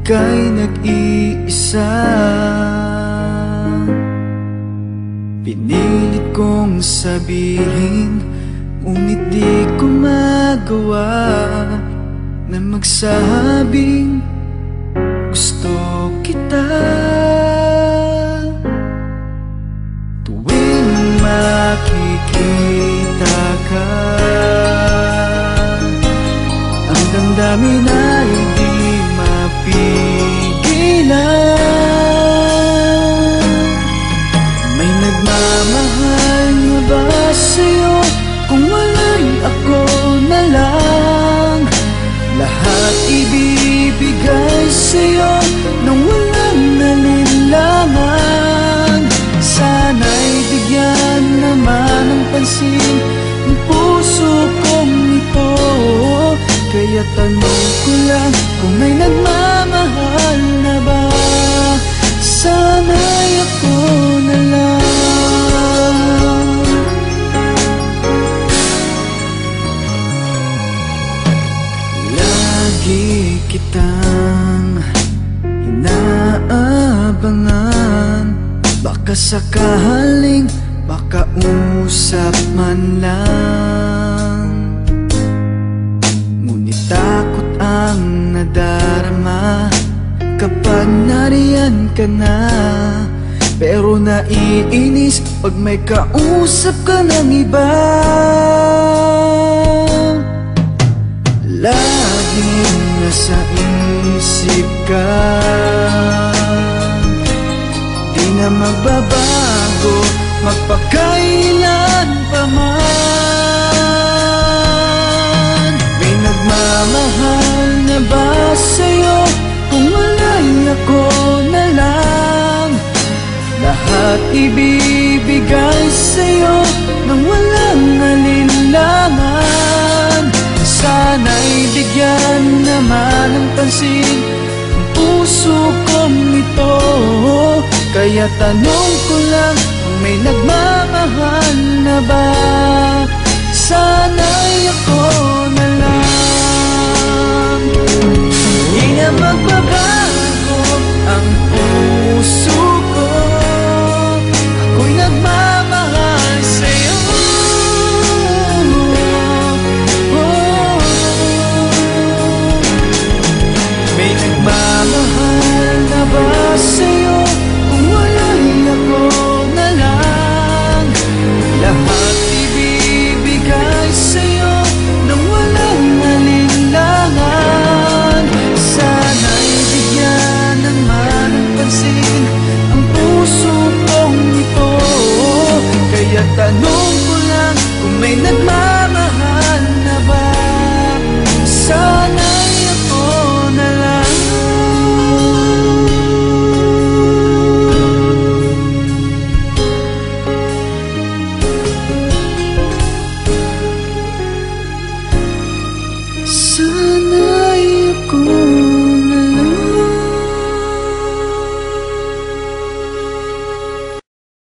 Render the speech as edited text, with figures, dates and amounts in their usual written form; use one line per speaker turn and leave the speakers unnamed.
ika'y nag-iisa. Pinilit kong sabihin, ngunit di ko magawa na magsabing gusto kita. Tuwing makikita ka, ang damdamin ay di mapigilan. May nagmamahal na ba sa'yo? Kung wala'y ako na lang, lahat ibibigay sa'yo nang walang nalinlangan. Sana'y bigyan naman ng pansin ang puso kong ito. Kaya tanong ko lang kung may nagmamahal na ba, sana'y ako na lang. Lagi kitang inaabangan, baka sakaling makausap man lang. Ngunit takot ang nadarama kapag nariyan ka na. Pero naiinis pag may kausap ka ng iba. Laging nasa isip ka, di na magbabago magpakailan pa man. May nagmamahal na ba sa'yo? Kung wala'y ako na lang, lahat ibibigay sa'yo nang walang alinlangan. Sana'y bigyan naman ng pansin ang puso kong ito. Kaya tanong ko lang kung may nagmamahal na ba, sana'y ako na lang. Hindi na magbabago ang puso ko, ako'y nagmamahal sa'yo. May nagmamahal na ba sa'yo? Kung wala'y ako na lang, lahat ibibigay sa'yo nang walang alinlangan. Sana'y bigyan naman ng pansin ang puso kong ito. Kaya tanong